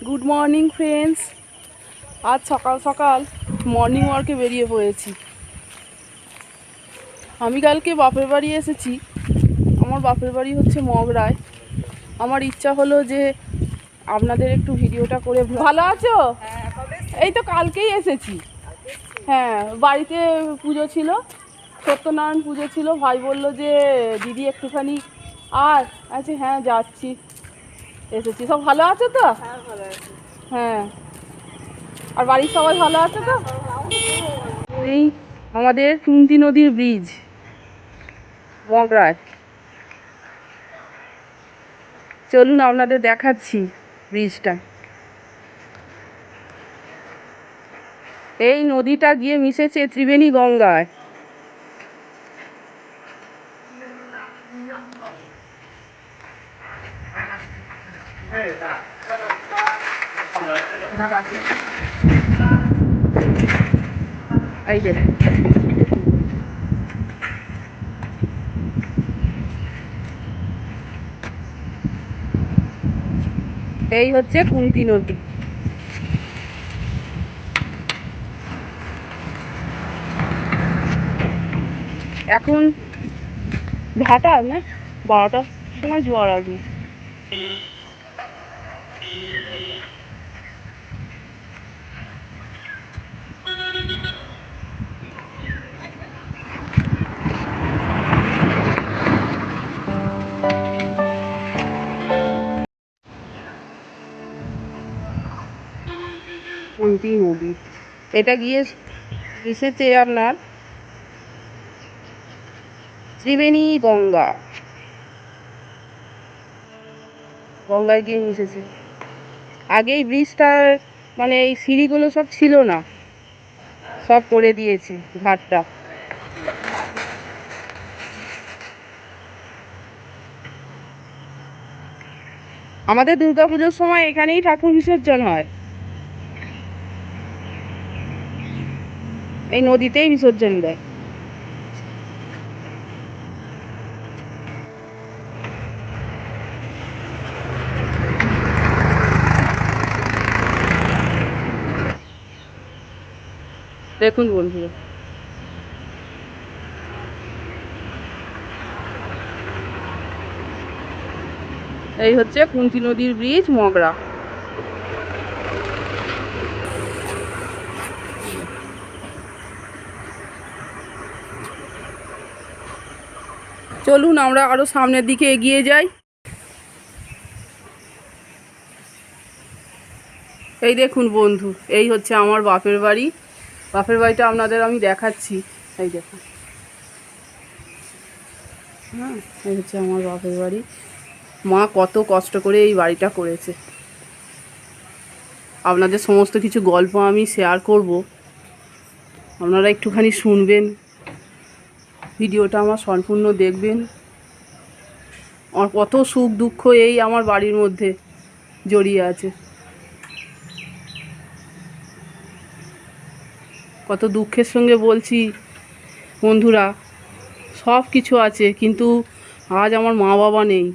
Good morning friends. আজ সকাল সকাল মর্নিং ওয়ার্কে বেরিয়ে পড়েছি। আমি কালকে বাপের বাড়ি এসেছি। আমার বাপের বাড়ি হচ্ছে মগরায়। আমার ইচ্ছা হলো যে আপনাদের একটু ভিডিওটা করে। ভালো আছো? এই তো কালকেই এসেছি। হ্যাঁ, বাড়িতে পুজো ছিল, সত্যনারায়ণ পুজো ছিল। ভাই বললো যে দিদি একটুখানি আর আছে। হ্যাঁ যাচ্ছি, এসেছি। সব ভালো আছো তো? হ্যাঁ, আর বাড়ির সবাই ভালো আছে তো? এই আমাদের কুন্তি নদীর ব্রিজ মগরায়। চলুন আপনাদের দেখাচ্ছি ব্রিজটা। এই নদীটা গিয়ে মিশেছে ত্রিবেণী গঙ্গায়। এই যে এই হচ্ছে কুন্তি নদী। এখন ভাটা না, 12টার সময় জোয়ার আসবে। কুন্তি নদী এটা গিয়ে মিশেছে আপনার ত্রিবেণী গঙ্গায় গিয়ে মিশেছে। আগে এই ব্রিজটার মানে এই সিঁড়িগুলো সব ছিল না, সব করে দিয়েছে ঘাটটা। আমাদের দুর্গাপুজোর সময় এখানেই ঠাকুর বিসর্জন হয়, এই নদীতেই বিসর্জন দেয়। দেখুন বন্ধুরা, এই হচ্ছে কুন্তি নদীর ব্রিজ মগরা। চলুন আমরা আরো সামনের দিকে এগিয়ে যাই। এই দেখুন বন্ধু, এই হচ্ছে আমার বাপের বাড়ি। বাপের বাড়িটা আপনাদের আমি দেখাচ্ছি। এই দেখুন, হ্যাঁ, এই হচ্ছে আমার বাপের বাড়ি। মা কত কষ্ট করে এই বাড়িটা করেছে। আপনাদের সমস্ত কিছু গল্প আমি শেয়ার করব, আপনারা একটুখানি শুনবেন, ভিডিওটা আমার সম্পূর্ণ দেখবেন। আমার কত সুখ দুঃখ এই আমার বাড়ির মধ্যে জড়িয়ে আছে। কত দুঃখের সঙ্গে বলছি বন্ধুরা, সব কিছু আছে কিন্তু আজ আমার মা বাবা নেই।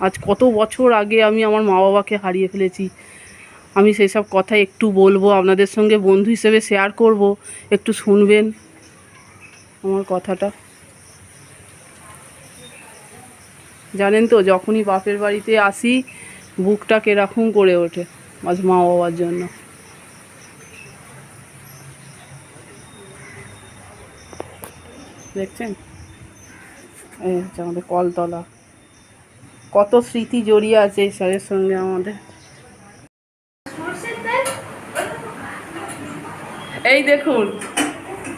আজ কত বছর আগে আমি আমার মা বাবাকে হারিয়ে ফেলেছি। আমি সেসব কথা একটু বলবো আপনাদের সঙ্গে, বন্ধু হিসেবে শেয়ার করব, একটু শুনবেন আমার কথাটা। জানেন তো, যখনই বাপের বাড়িতে আসি বুকটা কিরকম করে ওঠে আজ মা বাবার জন্য। দেখছেন, এই হচ্ছে আমাদের কলতলা। কত স্মৃতি জড়িয়ে আছে এই স্যারের সঙ্গে আমাদের। এই দেখুন,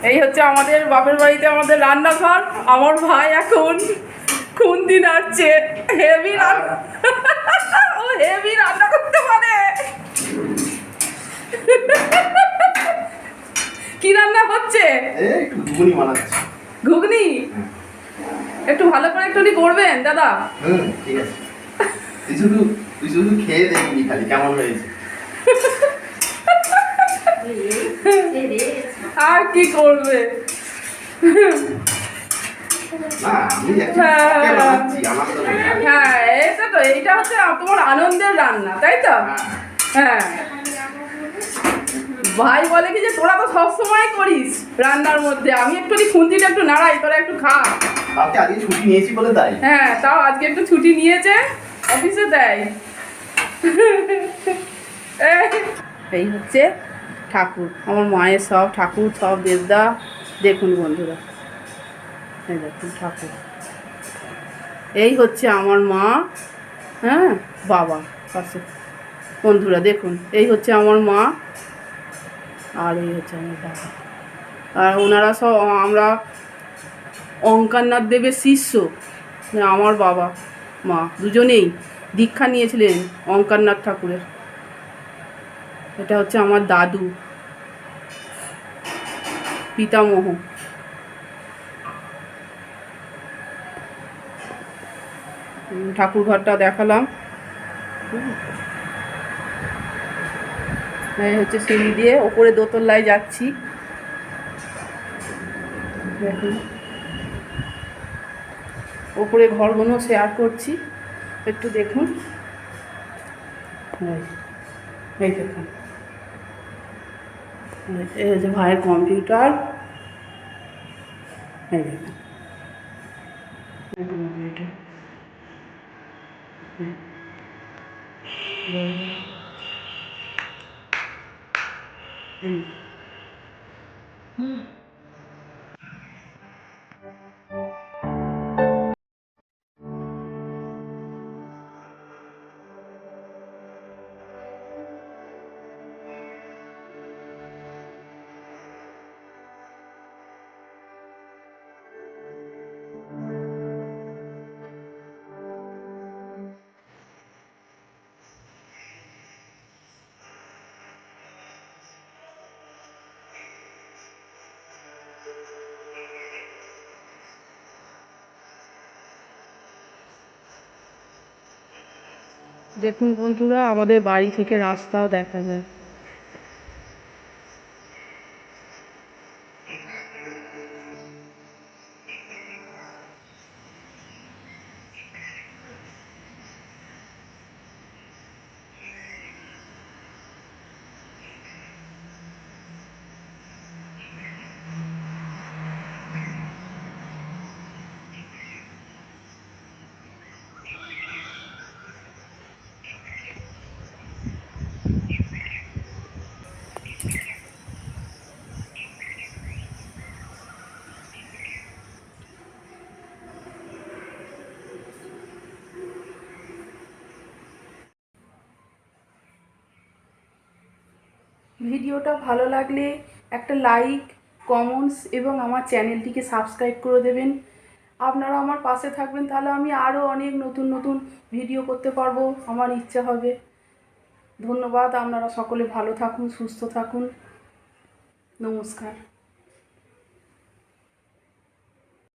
এই হচ্ছে আমাদের বাপের বাড়িতে আমাদের রান্নাঘর। আমার ভাই এখন খুন্তি নাড়ছে। হেভি রান্না, ও হেভি রান্না করতে পারে। কি রান্না হচ্ছে? ঘুগনি বানাচ্ছি। ঘুগনি একটু ভালো করে একটু করবেন দাদা। ঠিক আছে, তুই শুধু খেয়ে দেখবি খালি কেমন হয়েছে। আর কি করবে? হ্যাঁ, এটা তো, এইটা হচ্ছে তোমার আনন্দের রান্না, তাই তো? হ্যাঁ, ভাই বলে কি যে তোরা তো সবসময় করিস রান্নার মধ্যে, আমি একটু খুন্তিটা একটু নাড়াই, তোরা একটু খা। আজকে ছুটি নিয়েছি বলে তাই। হ্যাঁ, তাও আজকে একটু ছুটি নিয়েছে, অফিসে দেয়। এই হচ্ছে ঠাকুর, আমার মায়ের সব ঠাকুর, সব দেবদা। দেখুন বন্ধুরা, এই দেখুন ঠাকুর। এই হচ্ছে আমার মা, হ্যাঁ, বাবা পাশে। বন্ধুরা দেখুন, এই হচ্ছে আমার মা, আর এই হচ্ছে আমার বাবা। আর ওনারা সব আমরা অঙ্কারনাথ দেবের শিষ্য। আমার বাবা মা দুজনেই দীক্ষা নিয়েছিলেন অঙ্কারনাথ ঠাকুরের। এটা হচ্ছে আমার দাদু, পিতামহ। ঠাকুর ঘরটা দেখালাম। এই হচ্ছে সিঁড়ি দিয়ে ওপরে দোতলায় যাচ্ছি। দেখুন ওপরে ঘরগুলো শেয়ার করছি, একটু দেখুন। এই দেখুন, এই হচ্ছে ভাইয়ের কম্পিউটার। এই দেখুন কম্পিউটার। দেখুন বন্ধুরা, আমাদের বাড়ি থেকে রাস্তাও দেখা যায়। ভিডিওটা ভালো লাগলে একটা লাইক, কমেন্টস এবং আমার চ্যানেলটিকে সাবস্ক্রাইব করে দেবেন। আপনারা আমার পাশে থাকবেন, তাহলে আমি আরও অনেক নতুন নতুন ভিডিও করতে পারবো, আমার ইচ্ছা হবে। ধন্যবাদ। আপনারা সকলে ভালো থাকুন, সুস্থ থাকুন। নমস্কার।